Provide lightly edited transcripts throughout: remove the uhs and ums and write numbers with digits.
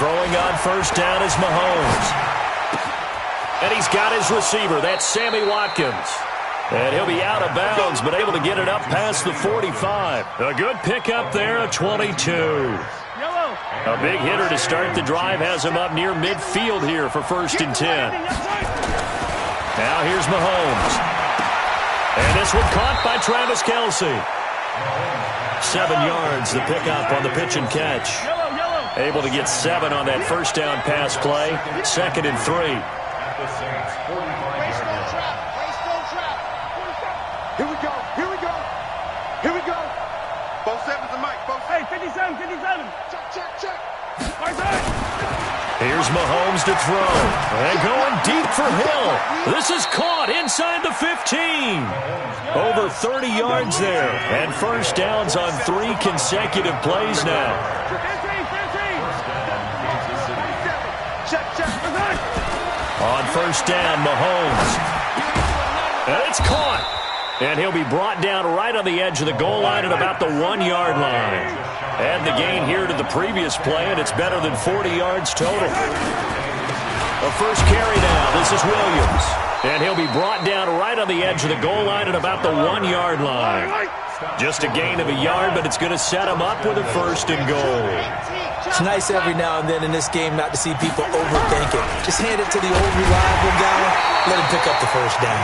Throwing on first down is Mahomes. And he's got his receiver. That's Sammy Watkins. And he'll be out of bounds, but able to get it up past the 45. A good pickup there, a 22. A big hitter to start the drive has him up near midfield here for 1st and 10. Now here's Mahomes. And this one caught by Travis Kelce. 7 yards, the pickup on the pitch and catch. Able to get 7 on that first down pass play. 2nd and 3. Here we go. Here we go. Here we go. Both sevens and Mike. Both. Hey, 57, 57. Check. Here's Mahomes to throw. And going deep for Hill. This is caught inside the 15. Over 30 yards there. And first downs on 3 consecutive plays now. On first down, Mahomes. And it's caught. And he'll be brought down right on the edge of the goal line at about the 1-yard line. Add the gain here to the previous play, and it's better than 40 yards total. A first carry now. This is Williams. And he'll be brought down right on the edge of the goal line at about the 1-yard line. Just a gain of a yard, but it's going to set him up with a 1st and goal. It's nice every now and then in this game not to see people overthink it. Just hand it to the old reliable guy. Let him pick up the first down.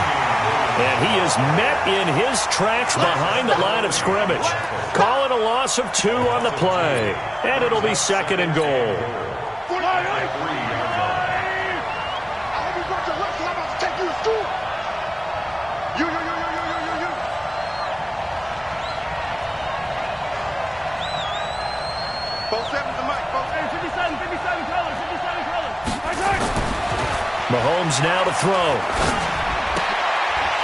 And he is met in his tracks behind the line of scrimmage. Call it a loss of 2 on the play. And it'll be 2nd and goal. Mahomes now to throw.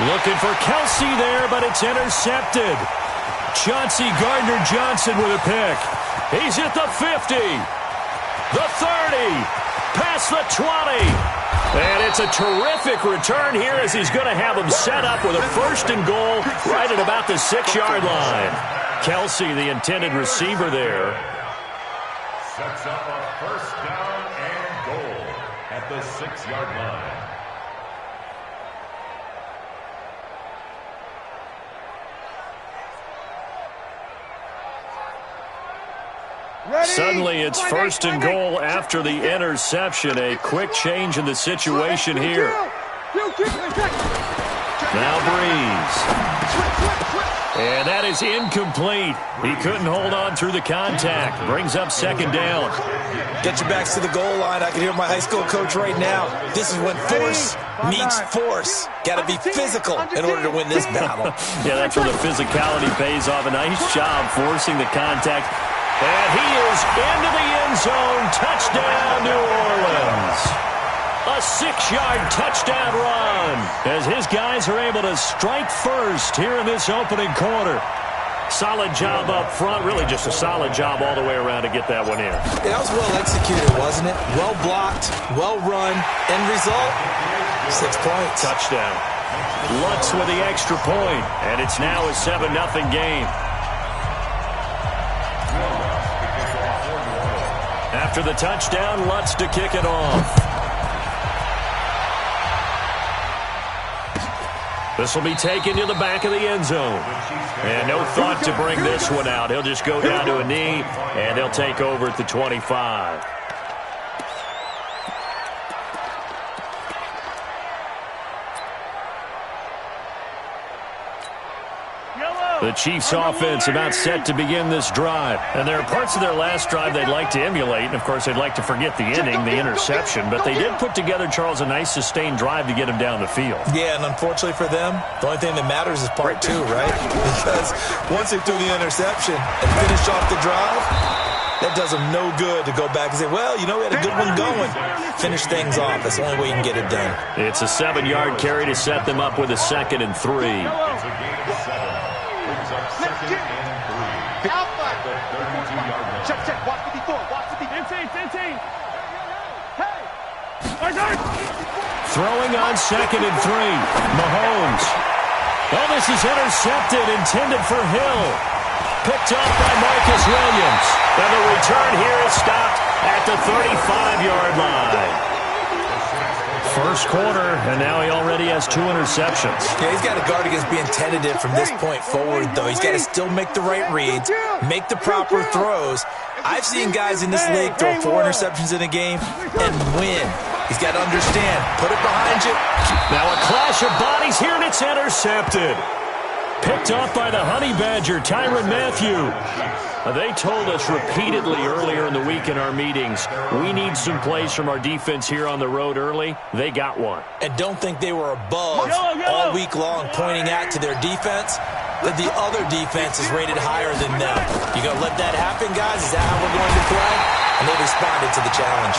Looking for Kelce there, but it's intercepted. Chauncey Gardner-Johnson with a pick. He's at the 50, the 30, past the 20. And it's a terrific return here as he's going to have him set up with a 1st and goal right at about the 6-yard line. Kelce, the intended receiver there. Sets up a 1st down and goal at the 6-yard line. Suddenly it's 1st and goal after the interception. A quick change in the situation here. Now Breeze. And that is incomplete. He couldn't hold on through the contact. Brings up 2nd down. Get your backs to the goal line. I can hear my high school coach right now. This is when force meets force. Got to be physical in order to win this battle. Yeah, that's where the physicality pays off. A nice job forcing the contact. And he is into the end zone. Touchdown, New Orleans. A 6-yard touchdown run as his guys are able to strike first here in this opening quarter. Solid job up front. Really just a solid job all the way around to get that one in. Yeah, that was well executed, wasn't it? Well blocked, well run. End result, 6 points. Touchdown. Lutz with the extra point. And it's now a 7-0 game. After the touchdown, Lutz to kick it off. This will be taken to the back of the end zone. And no thought to bring this one out. He'll just go down to a knee, and they'll take over at the 25. The Chiefs offense about set to begin this drive. And there are parts of their last drive they'd like to emulate. And, of course, they'd like to forget the inning, the interception. But they did put together, Charles, a nice sustained drive to get him down the field. Yeah, and unfortunately for them, the only thing that matters is part 2, right? Because once they threw the interception and finished off the drive, that does them no good to go back and say, well, you know, we had a good one going. Finish things off. That's the only way you can get it done. It's a 7-yard carry to set them up with a 2nd and 3. Check. Watch 54. Watch 54. Hey! Throwing on 2nd and 3. Mahomes. Oh, this is intercepted, intended for Hill. Picked up by Marcus Williams. And the return here is stopped at the 35-yard line. First quarter, and now he already has 2 interceptions. Yeah, he's got to guard against being tentative from this point forward, though. He's got to still make the right reads, make the proper throws. I've seen guys in this league throw 4 interceptions in a game and win. He's got to understand, put it behind you. Now a clash of bodies here, and it's intercepted. Picked off by the Honey Badger, Tyrann Mathieu. They told us repeatedly earlier in the week in our meetings, we need some plays from our defense here on the road early. They got one. And don't think they were above all week long pointing out to their defense that the other defense is rated higher than them. You going to let that happen, guys? Is that how we're going to play? And they responded to the challenge.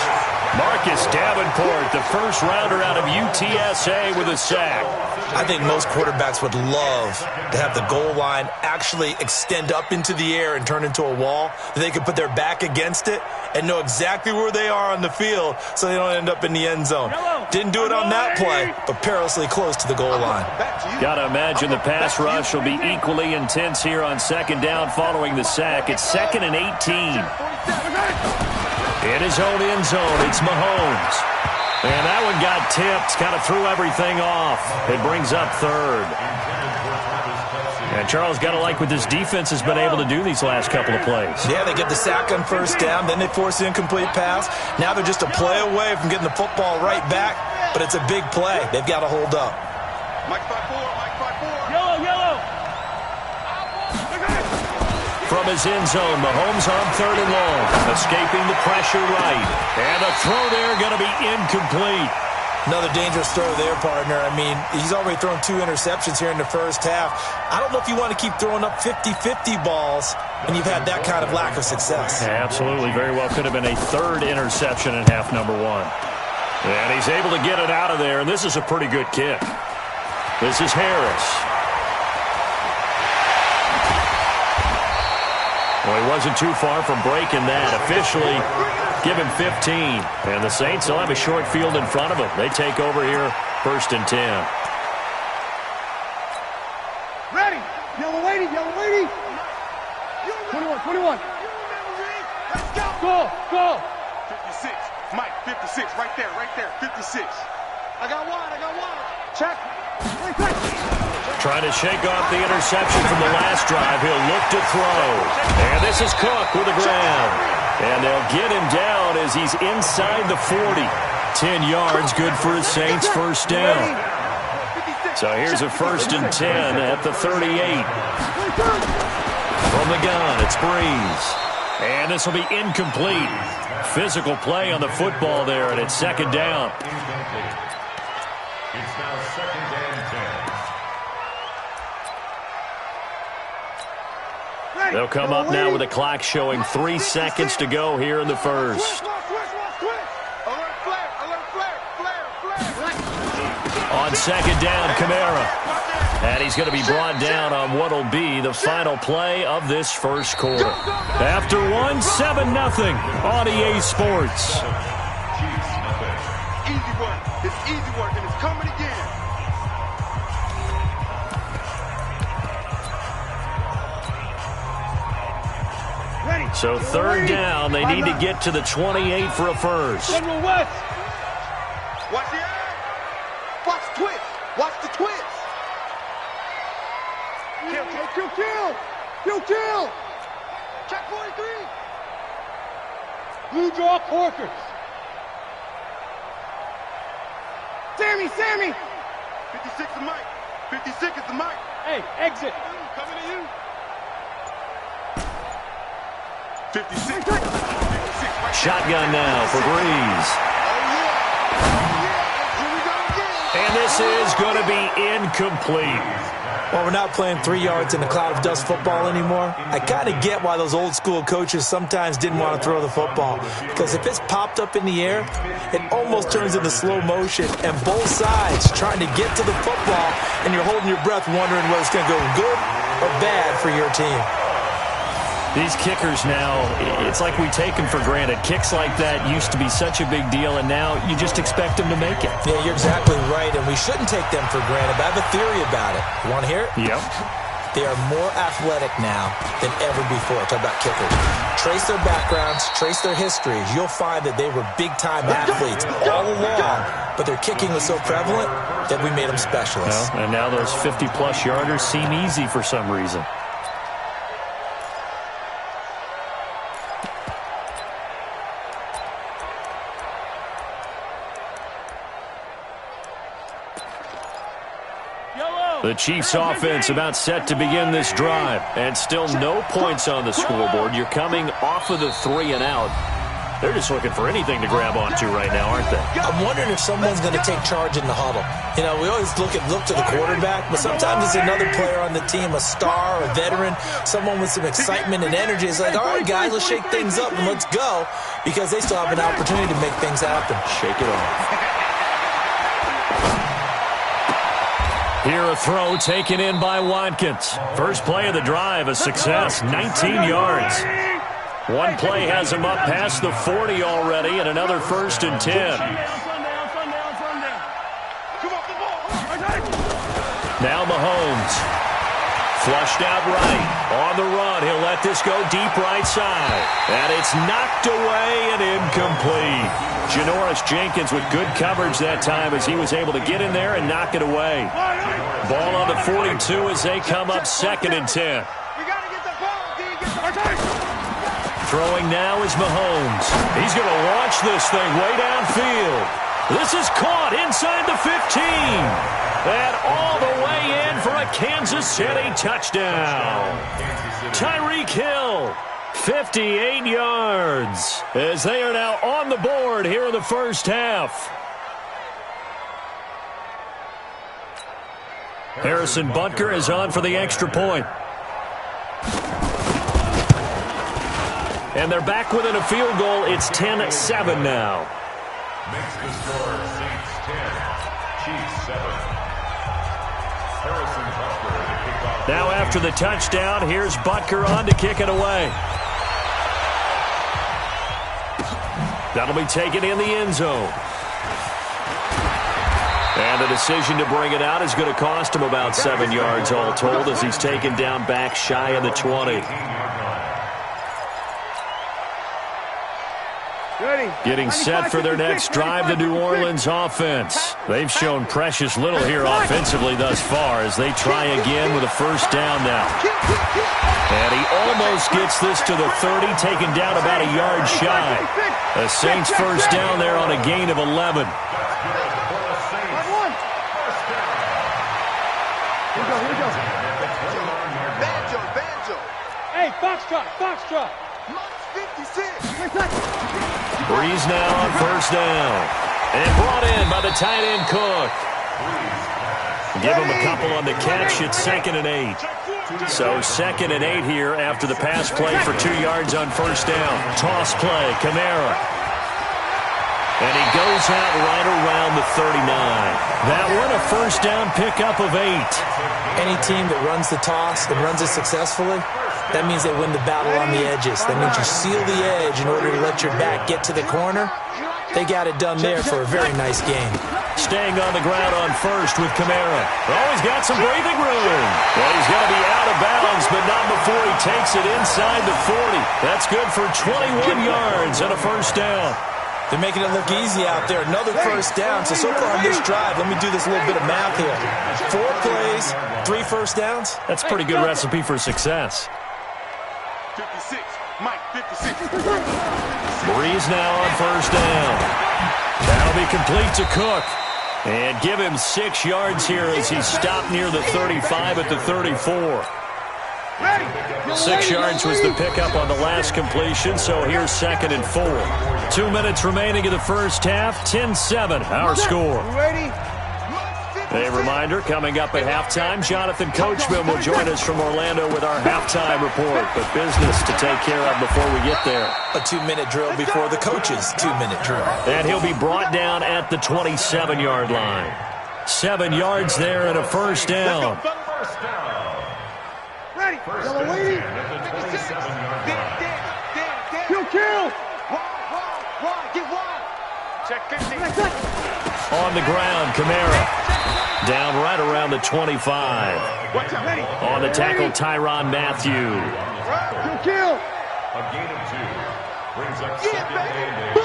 Marcus Davenport, the first rounder out of UTSA with a sack. I think most quarterbacks would love to have the goal line actually extend up into the air and turn into a wall. They could put their back against it and know exactly where they are on the field so they don't end up in the end zone. Didn't do it on that play, but perilously close to the goal line. Got to imagine the pass rush will be equally intense here on second down following the sack. It's 2nd and 18. In his own end zone, it's Mahomes. And that one got tipped, kind of threw everything off. It brings up 3rd. And Charles, got to like what this defense has been able to do these last couple of plays. Yeah, they get the sack on first down, then they force the incomplete pass. Now they're just a play away from getting the football right back, but it's a big play. They've got to hold up. Mike 5-4, Mike 5-4. Yellow. From his end zone, Mahomes on 3rd and long, escaping the pressure right. And a throw there going to be incomplete. Another dangerous throw there, partner. I mean, he's already thrown 2 interceptions here in the first half. I don't know if you want to keep throwing up 50-50 balls when you've had that kind of lack of success. Yeah, absolutely. Very well could have been a 3rd interception in half number 1. And he's able to get it out of there, and this is a pretty good kick. This is Harris. Well, he wasn't too far from breaking that. Officially, give him 15. And the Saints will have a short field in front of them. They take over here, 1st and 10. Ready. Yellow lady. 21. Let's go. Go. 56. Mike, 56. Right there. 56. I got one. Check. Trying to shake off the interception from the last drive. He'll look to throw. And this is Cook with the grab. And they'll get him down as he's inside the 40. 10 yards, good for his Saints first down. So here's a 1st and 10 at the 38. From the gun, it's Breeze. And this will be incomplete. Physical play on the football there, and it's 2nd down. It's now 2nd and 10. They'll come up now with a clock showing 3 seconds to go here in the first. On 2nd down, Kamara. And he's going to be brought down on what will be the final play of this first quarter. After 1, 7-0 on EA Sports. Easy work. It's easy work, and it's coming again. So 3rd down, they need to get to the 28 for a first. General West. Watch the eye. Watch the twist. Watch the twist. Kill. Check 43. Blue draw Corkers. Sammy. 56 is Mike. 56 is the Mike. Hey, exit. Coming to you. 56. Shotgun now for Breeze. Here we go again. And this is going to be incomplete. Well, we're not playing 3 yards in a cloud of dust football anymore. I kind of get why those old school coaches sometimes didn't want to throw the football. Because if it's popped up in the air, it almost turns into slow motion. And both sides trying to get to the football, and you're holding your breath wondering whether it's going to go good or bad for your team. These kickers now, it's like we take them for granted. Kicks like that used to be such a big deal, and now you just expect them to make it. Yeah, you're exactly right, and we shouldn't take them for granted. But I have a theory about it. You want to hear it? Yep. They are more athletic now than ever before. Talk about kickers. Trace their backgrounds, trace their histories. You'll find that they were big-time athletes all along, but their kicking was so prevalent that we made them specialists. Well, and now those 50-plus yarders seem easy for some reason. The Chiefs offense about set to begin this drive. And still no points on the scoreboard. You're coming off of the 3 and out. They're just looking for anything to grab onto right now, aren't they? I'm wondering if someone's going to take charge in the huddle. You know, we always look to the quarterback, but sometimes it's another player on the team, a star, a veteran, someone with some excitement and energy. It's like, all right, guys, let's shake things up and let's go, because they still have an opportunity to make things happen. Shake it off. Here a throw taken in by Watkins. First play of the drive, a success, 19 yards. One play has him up past the 40 already, and another 1st and 10. Now Mahomes. Flushed out right. On the run, he'll let this go deep right side. And it's knocked away and incomplete. Janoris Jenkins with good coverage that time as he was able to get in there and knock it away. Ball on the 42 as they come up 2nd and 10. Throwing now is Mahomes. He's going to launch this thing way downfield. This is caught inside the 15. And all the way in for a Kansas City touchdown. Tyreek Hill, 58 yards, as they are now on the board here in the first half. Harrison Butker is on for the extra point. And they're back within a field goal. It's 10-7 now. Makes the score Saints 10, Chiefs 7. Harrison Butker to kick off. Now after the touchdown, here's Butker on to kick it away. That'll be taken in the end zone. And the decision to bring it out is going to cost him about 7 yards all told as he's taken down back shy of the 20. Getting set for their next drive, the New Orleans offense. They've shown precious little here offensively thus far as they try again with a first down now. And he almost gets this to the 30, taken down about a yard shy. The Saints first down there on a gain of 11. Hey, Foxtrot. Breeze now on first down. And brought in by the tight end Cook. Give him a couple on the catch. It's 2nd and 8. So 2nd and 8 here after the pass play for 2 yards on first down. Toss play, Kamara. And he goes out right around the 39. That one a first down pickup of 8. Any team that runs the toss and runs it successfully, that means they win the battle on the edges. That means you seal the edge in order to let your back get to the corner. They got it done there for a very nice game. Staying on the ground on first with Kamara. Oh, he's got some breathing room. Well, he's going to be out of bounds, but not before he takes it inside the 40. That's good for 21 yards and a first down. They're making it look easy out there. Another first down. So far on this drive, let me do this little bit of math here. 4 plays, 3 first downs. That's a pretty good recipe for success. 56, Mike, 56. Breeze now on first down. That'll be complete to Cook. And give him 6 yards here as he stopped near the 35 at the 34. 6 yards was the pickup on the last completion, so here's 2nd and 4. 2 minutes remaining in the first half, 10-7, our score. A reminder, coming up at halftime, Jonathan Coachman will join us from Orlando with our halftime report, but business to take care of before we get there. A 2-minute drill before the coach's 2-minute drill. And he'll be brought down at the 27-yard line. 7 yards there and a first down. Ready. First and 10 at the 27-yard line. Kill. Wide, get wide. Check 15. On the ground, Kamara. Down right around the 25. On the tackle, Tyrann Mathieu. Kill. A gain of 2 brings up second and 8.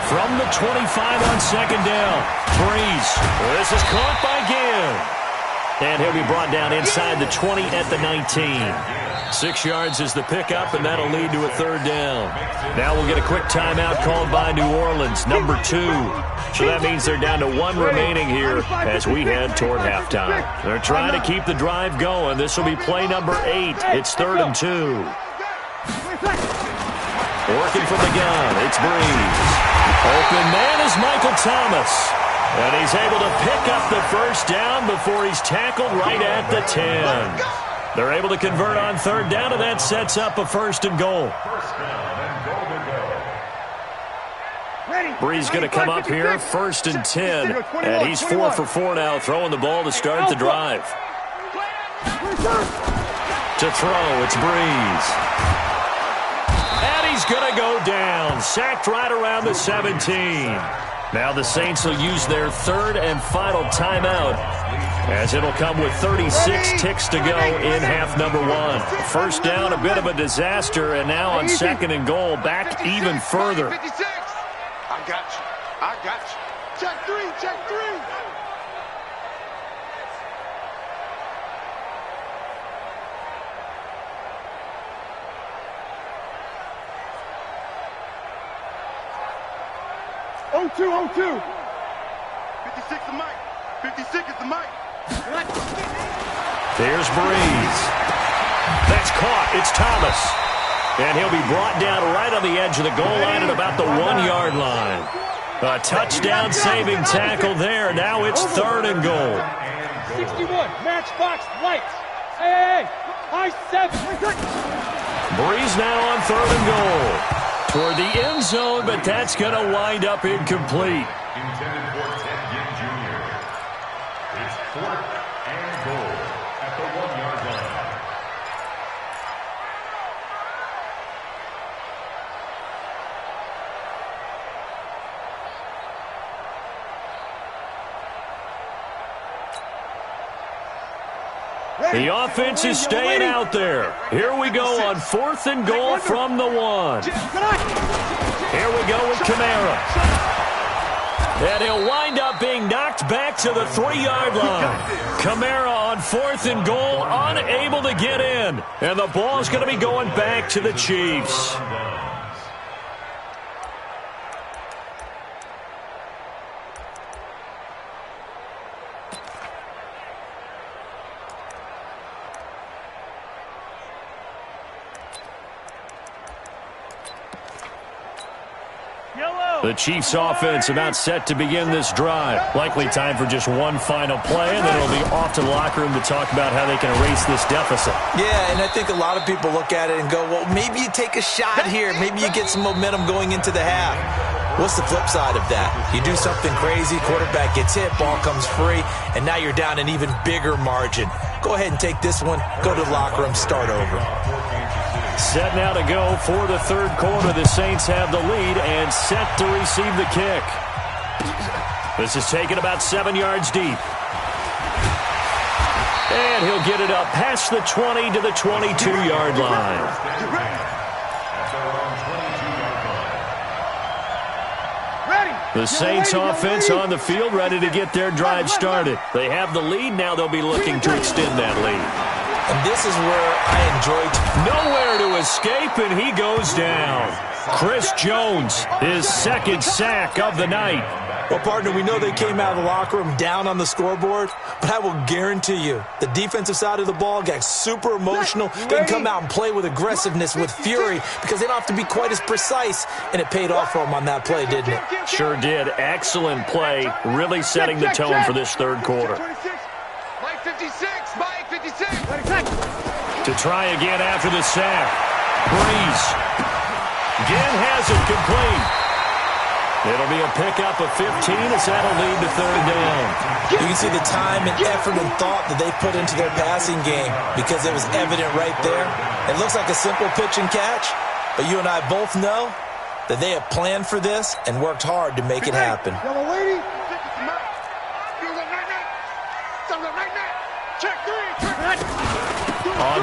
From the 25 on second down. Breeze. This is caught by Ginn. And he'll be brought down inside the 20 at the 19. 6 yards is the pickup, and that'll lead to a third down. Now we'll get a quick timeout called by New Orleans, number 2. So that means they're down to 1 remaining here as we head toward halftime. They're trying to keep the drive going. This will be play number 8. It's 3rd and 2. Working from the gun, it's Breeze. Open man is Michael Thomas. And he's able to pick up the first down before he's tackled right at the 10. They're able to convert on third down, and that sets up a 1st and goal. Breeze going to come up here, 1st and 10. And he's 4 for 4 now, throwing the ball to start the drive. To throw, it's Breeze. And he's going to go down, sacked right around the 17. Now the Saints will use their 3rd and final timeout, as it'll come with 36 ticks to go in half number 1. First down, a bit of a disaster, and now on 2nd and goal, back even further. I got you. I got you. Check 3, check 3. Oh, 2, 56 is Mike. 56 is the Mike. There's Breeze. That's caught. It's Thomas. And he'll be brought down right on the edge of the goal line at about the 1-yard line. A touchdown-saving tackle there. Now it's 3rd and goal. 61, matchbox lights. Hey, high 7. Breeze now on 3rd and goal. Toward the end zone, but that's going to wind up incomplete. Intended for Ted Ginn Jr. It's 4th and goal at the 1-yard line. The offense is staying out there. Here we go on 4th and goal from the 1. Here we go with Kamara. And he'll wind up being knocked back to the 3-yard line. Kamara on 4th and goal, unable to get in. And the ball's going to be going back to the Chiefs. The Chiefs offense about set to begin this drive. Likely time for just one final play, and then it'll be off to the locker room to talk about how they can erase this deficit. Yeah, and I think a lot of people look at it and go, well, maybe you take a shot here. Maybe you get some momentum going into the half. What's the flip side of that? You do something crazy, quarterback gets hit, ball comes free, and now you're down an even bigger margin. Go ahead and take this one, go to the locker room, start over. Set now to go for the 3rd quarter. The Saints have the lead and set to receive the kick. This is taken about 7 yards deep. And he'll get it up past the 20 to the 22-yard line. The Saints offense on the field ready to get their drive started. They have the lead. Now they'll be looking to extend that lead. And this is where I enjoyed. Nowhere to escape, and he goes down. Chris Jones, his 2nd sack of the night. Well, partner, we know they came out of the locker room down on the scoreboard, but I will guarantee you the defensive side of the ball got super emotional. They can come out and play with aggressiveness, with fury, because they don't have to be quite as precise, and it paid off for them on that play, didn't it? Sure did. Excellent play, really setting the tone for this 3rd quarter. Mike 56, Mike 56. To try again after the sack. Breeze. Ginn has it complete. It'll be a pickup of 15 as that'll lead to 3rd down. You can see the time and effort and thought that they put into their passing game because it was evident right there. It looks like a simple pitch and catch, but you and I both know that they have planned for this and worked hard to make it happen. Yellow lady.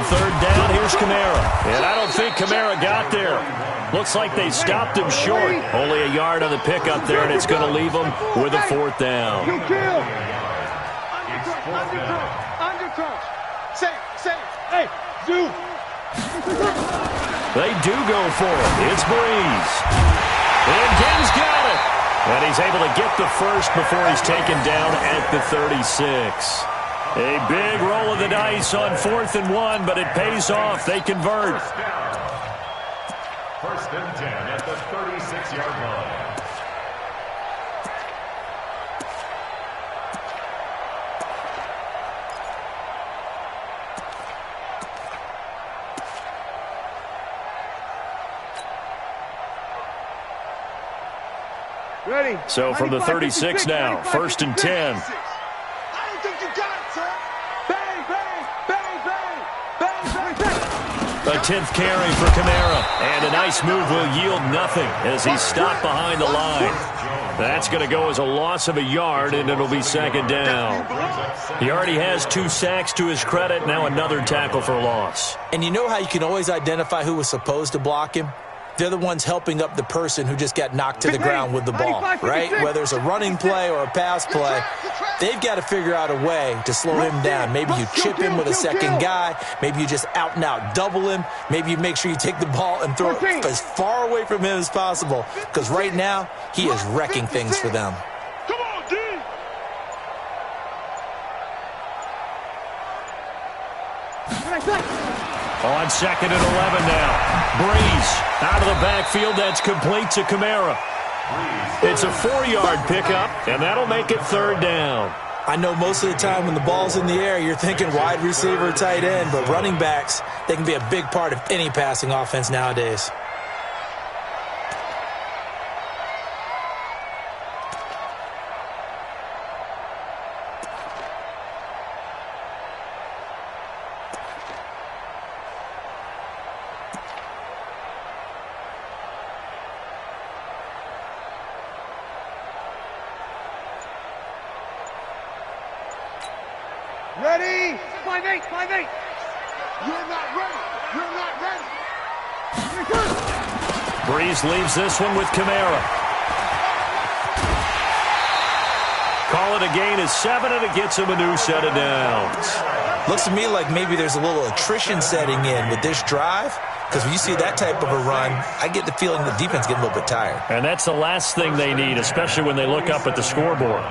on third down. Here's Kamara. And I don't think Kamara got there. Looks like they stopped him short. Only a yard on the pickup there, and it's going to leave him with a fourth down. You kill. Undercross. Safe. Hey, zoom. They do go for it. It's Breeze. And Gaines got it. And he's able to get the first before he's taken down at the 36. A big roll of the dice on 4th and 1, but it pays off. They convert. First and 10 at the 36-yard line. Ready. So from the 36 now, 1st and 10. I don't think you got it, sir. Bang, bang, bang, bang, bang, bang, bang. A 10th carry for Kamara. And a nice move will yield nothing as he's stopped behind the line. That's going to go as a loss of a yard, and it'll be second down. He already has 2 sacks to his credit, now another tackle for loss. And you know how you can always identify who was supposed to block him? They're the ones helping up the person who just got knocked to the ground with the ball, right? Whether it's a running play or a pass play, they've got to figure out a way to slow him down. Maybe you chip him with a second guy. Maybe you just out-and-out double him. Maybe you make sure you take the ball and throw it as far away from him as possible, because right now he is wrecking things for them. Come on, D. On 2nd and 11 now. Breeze out of the backfield. That's complete to Kamara. It's a 4-yard pickup, and that'll make it 3rd down. I know most of the time when the ball's in the air, you're thinking wide receiver, tight end, but running backs, they can be a big part of any passing offense nowadays. Ready? 5-8, 5-8. You're not ready. You're not ready. Breeze leaves this one with Kamara. Call it a gain of 7, and it gets him a new set of downs. Looks to me like maybe there's a little attrition setting in with this drive, because when you see that type of a run, I get the feeling the defense getting a little bit tired. And that's the last thing they need, especially when they look up at the scoreboard.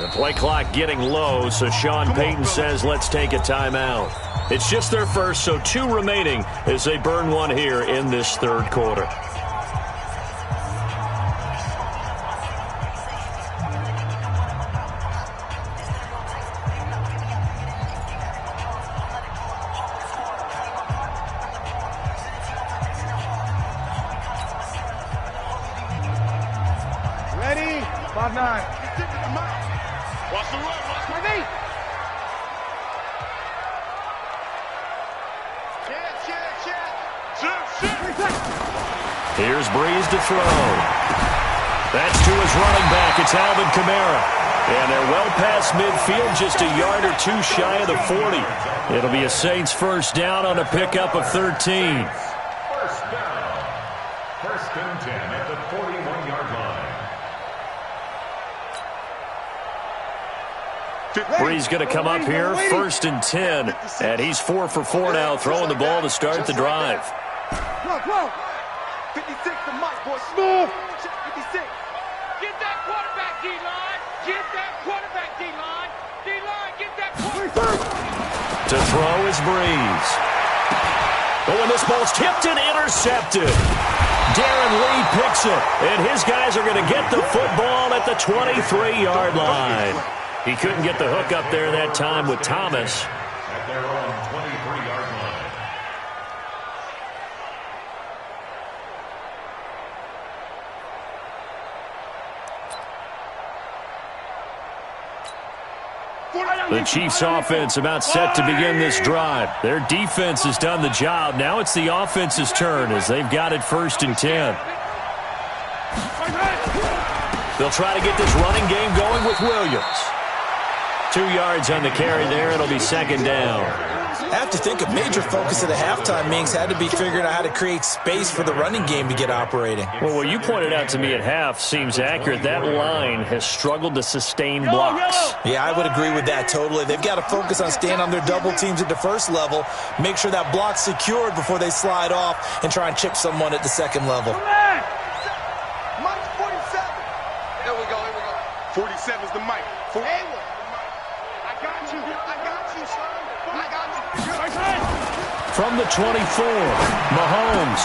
The play clock getting low, so Sean Payton says let's take a timeout. It's just their first, so 2 remaining as they burn one here in this 3rd quarter. Ready? 5-9. Watch the run. Watch my knee. Here's Breeze to throw. That's to his running back. It's Alvin Kamara. And they're well past midfield, just a yard or 2 shy of the 40. It'll be a Saints first down on a pickup of 13. First down. 1st and 10 at the 41-yard line. Breeze going to come up here, 1st and 10. And he's 4 for 4 now, throwing the ball to start the drive. Whoa. 56 to Mike, boy. Smooth. 56. Get that quarterback, D-line. Get that quarterback, D-line. D-line, get that quarterback. To throw is Breeze. Oh, and this ball's tipped and intercepted. Darren Lee picks it, and his guys are going to get the football at the 23-yard line. He couldn't get the hook up there that time with Thomas. At their own 23-yard line. The Chiefs offense about set to begin this drive. Their defense has done the job. Now it's the offense's turn as they've got it 1st and 10. They'll try to get this running game going with Williams. 2 yards on the carry there. It'll be 2nd down. I have to think a major focus of the halftime meetings had to be figuring out how to create space for the running game to get operating. Well, what you pointed out to me at half seems accurate. That line has struggled to sustain blocks. Yeah, I would agree with that totally. They've got to focus on staying on their double teams at the first level, make sure that block's secured before they slide off and try and chip someone at the second level. Mike's 47. Here we go. 47's the Mike. Hayward. I got you, son. I got you. From the 24, Mahomes.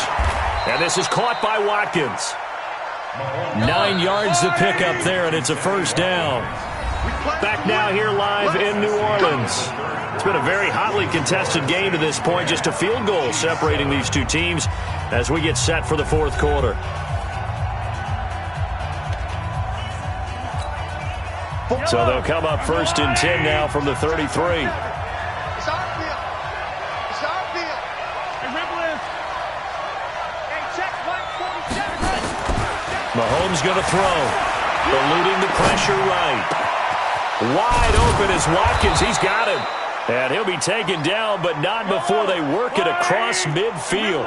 And this is caught by Watkins. 9 yards to pick up there, and it's a 1st down. Back now here live in New Orleans. It's been a very hotly contested game to this point. Just a field goal separating these two teams as we get set for the 4th quarter. So they'll come up 1st and 10 now from the 33. Mahomes going to throw. Eluding the pressure right. Wide open is Watkins. He's got him. And he'll be taken down, but not before they work it across midfield.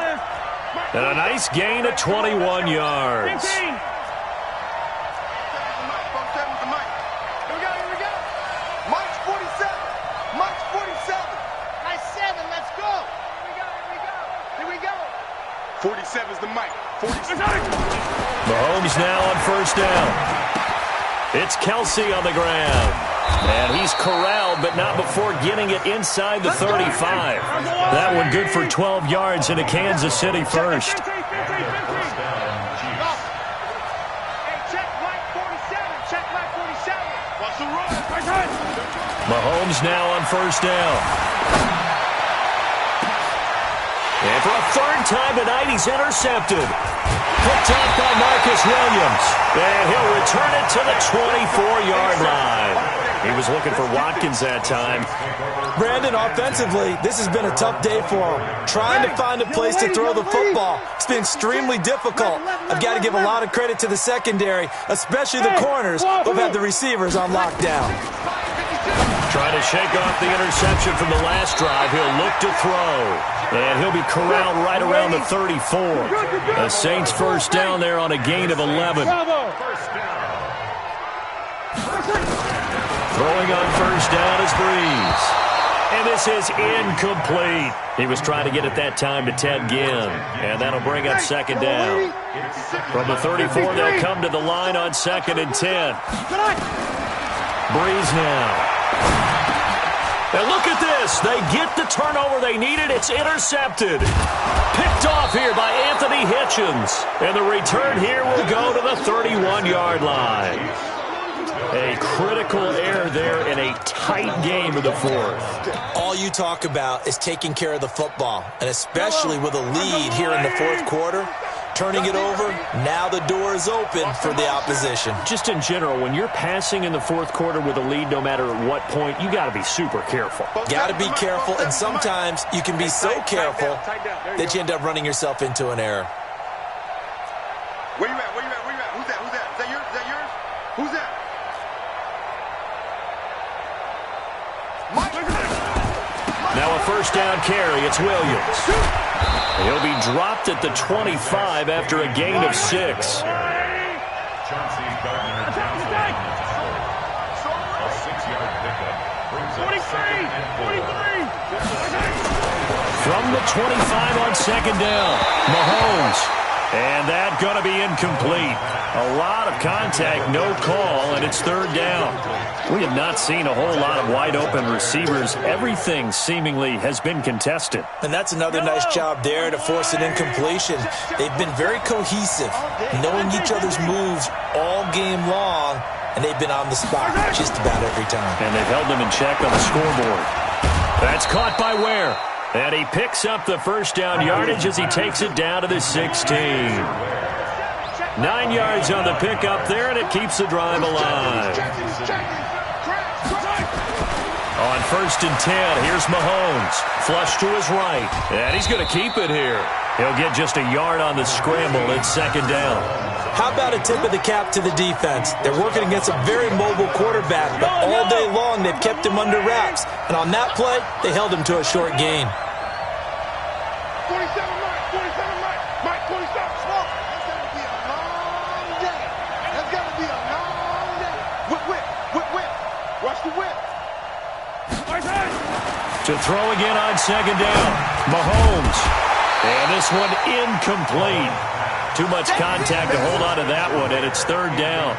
And a nice gain of 21 yards. Mike's 47. Nice 7. Let's go. Here we go. 47's the Mike. 47. Mahomes now on 1st down. It's Kelsey on the ground. And he's corralled, but not before getting it inside the 35. That one good for 12 yards into Kansas City 1st. Mahomes now on 1st down. And for a 3rd time tonight, he's intercepted. Picked up by Marcus Williams. And he'll return it to the 24-yard line. He was looking for Watkins that time. Brandon, offensively, this has been a tough day for him. Trying to find a place to throw the football. It's been extremely difficult. I've got to give a lot of credit to the secondary, especially the corners who've had the receivers on lockdown. Trying to shake off the interception from the last drive. He'll look to throw. And he'll be corralled right around the 34. The Saints 1st down there on a gain of 11. Throwing on 1st down is Breeze. And this is incomplete. He was trying to get it that time to Ted Ginn. And that'll bring up 2nd down. From the 34, they'll come to the line on 2nd and 10. Breeze now. And look at this. They get the turnover they needed. It's intercepted. Picked off here by Anthony Hitchens. And the return here will go to the 31-yard line. A critical error there in a tight game of the 4th. All you talk about is taking care of the football, and especially with a lead here in the 4th quarter. Turning it over, now the door is open for the opposition. Just in general, when you're passing in the 4th quarter with a lead, no matter at what point, you got to be super careful. Got to be careful, and sometimes you can be so careful that you end up running yourself into an error. Where you at? Who's that? Is that yours? Who's that? Now a 1st down carry. It's Williams. He'll be dropped at the 25 after a gain of 6. From the 25 on 2nd down, Mahomes. And that going to be incomplete. A lot of contact, no call, and it's 3rd down. We have not seen a whole lot of wide-open receivers. Everything seemingly has been contested. And that's another nice job there to force an incompletion. They've been very cohesive, knowing each other's moves all game long, and they've been on the spot just about every time. And they've held them in check on the scoreboard. That's caught by Ware. And he picks up the 1st down yardage as he takes it down to the 16. 9 yards on the pickup there, and it keeps the drive alive. 1st and 10. Here's Mahomes. Flush to his right. And he's going to keep it here. He'll get just a yard on the scramble. It's 2nd down. How about a tip of the cap to the defense? They're working against a very mobile quarterback, but all day long they've kept him under wraps. And on that play, they held him to a short gain. 47 Mike, 47 Mike. Mike, 47. Smoke. That's going to be a long day. That's going to be a long day. Whip, whip, whip, whip. Watch the whip. To throw again on 2nd down. Mahomes. And this one incomplete. Too much contact to hold on to that one, and it's 3rd down.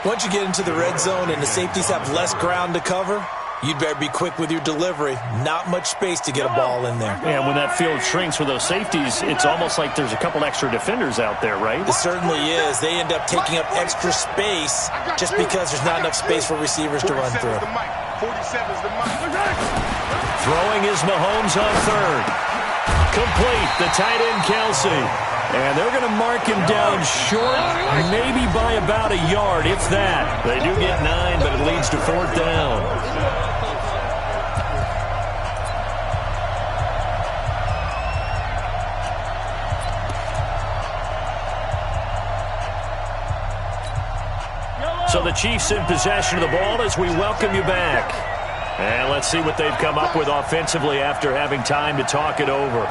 Once you get into the red zone and the safeties have less ground to cover, you'd better be quick with your delivery. Not much space to get a ball in there. And when that field shrinks with those safeties, it's almost like there's a couple extra defenders out there, right? It certainly is. They end up taking up extra space just because there's not enough space for receivers to run through. 47's the mic. Throwing is Mahomes on 3rd. Complete, the tight end Kelsey. And they're going to mark him down short, maybe by about a yard, if that. They do get 9, but it leads to 4th down. So the Chiefs in possession of the ball as we welcome you back. And let's see what they've come up with offensively after having time to talk it over.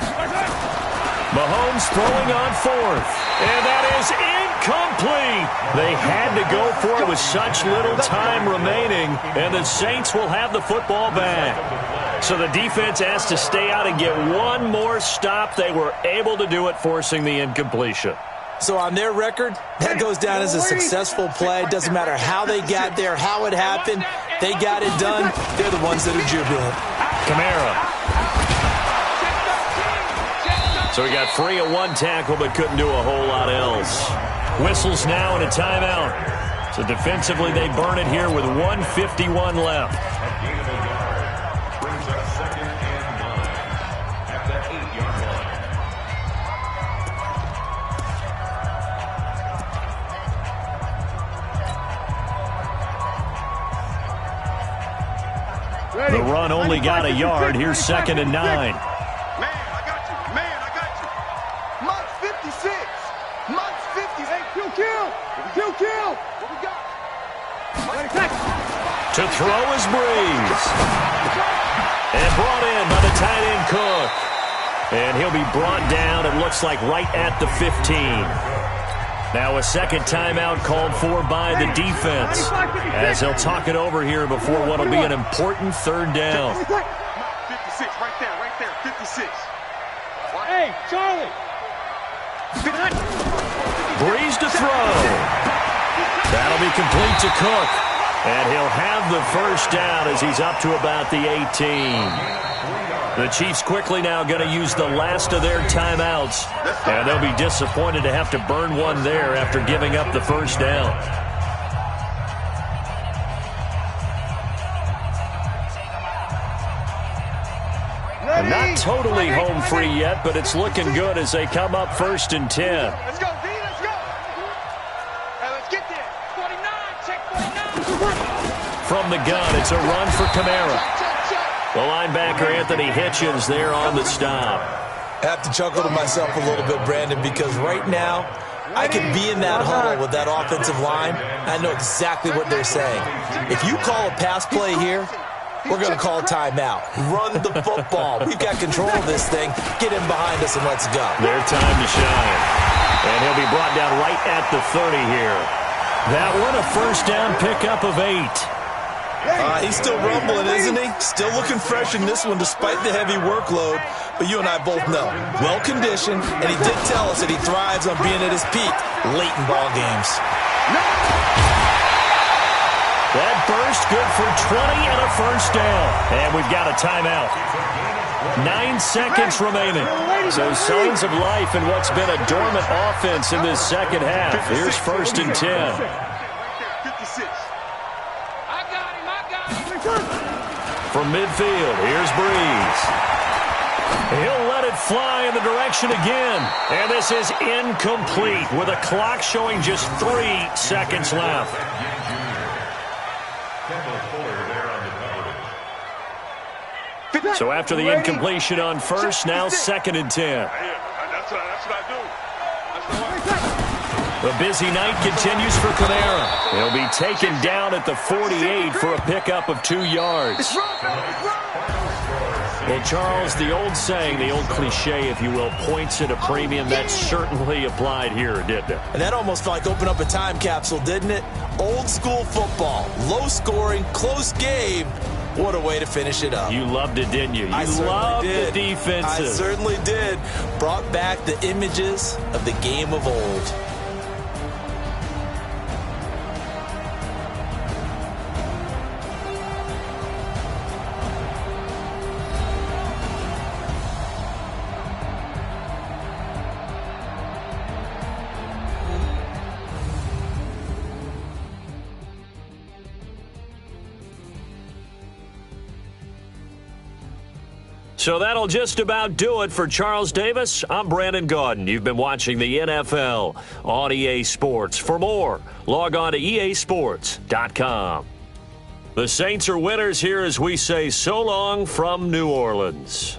Mahomes throwing on 4th. And that is incomplete. They had to go for it with such little time remaining. And the Saints will have the football back. So the defense has to stay out and get one more stop. They were able to do it, forcing the incompletion. So on their record, that goes down as a successful play. Doesn't matter how they got there, how it happened. They got it done. They're the ones that are jubilant. Kamara. So he got free of one tackle but couldn't do a whole lot else. Whistles now and a timeout. So defensively they burn it here with 1:51 left. Brings up 2nd and 9 at the 8-yard line. The run only got a yard. Here's 2nd and 9. To throw is Breeze. And brought in by the tight end Cook. And he'll be brought down, it looks like, right at the 15. Now a second timeout called for by the defense, as they'll talk it over here before what will be an important 3rd down. 56, right there, 56. Hey, Charlie. Breeze to throw. That'll be complete to Cook. And he'll have the 1st down as he's up to about the 18. The Chiefs quickly now going to use the last of their timeouts. And they'll be disappointed to have to burn one there after giving up the 1st down. And not totally home free yet, but it's looking good as they come up 1st and 10. Let's go, D, let's go. Hey, let's get there. 49, check 49. From the gun, it's a run for Kamara. The linebacker, Anthony Hitchens, there on the stop. I have to chuckle to myself a little bit, Brandon, because right now I could be in that huddle with that offensive line. I know exactly what they're saying. If you call a pass play here, we're going to call a timeout. Run the football. We've got control of this thing. Get in behind us and let's go. Their time to shine. And he'll be brought down right at the 30 here. That one a 1st down pickup of 8. He's still rumbling, isn't he? Still looking fresh in this one despite the heavy workload. But you and I both know, well-conditioned, and he did tell us that he thrives on being at his peak late in ball games. That burst good for 20 and a 1st down. And we've got a timeout. 9 seconds remaining. So signs of life in what's been a dormant offense in this second half. Here's 1st and 10. 56. From midfield, here's Breeze. He'll let it fly in the direction again. And this is incomplete with a clock showing just 3 seconds left. So after the incompletion on first, now 2nd and 10. That's what I do. The busy night continues for Kamara. He'll be taken down at the 48 for a pickup of 2 yards. Well, Charles, the old saying, the old cliche, if you will, points at a premium, that certainly applied here, didn't it? And that almost like opened up a time capsule, didn't it? Old school football, low scoring, close game. What a way to finish it up. You loved it, didn't you? You loved the defenses. I certainly did. Brought back the images of the game of old. So that'll just about do it for Charles Davis. I'm Brandon Gaudin. You've been watching the NFL on EA Sports. For more, log on to easports.com. The Saints are winners here as we say so long from New Orleans.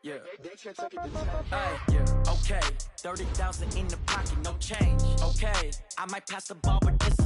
Yeah. Hey, yeah. Okay. 30,000 in the pocket, no change. Okay. I might pass the ball, but this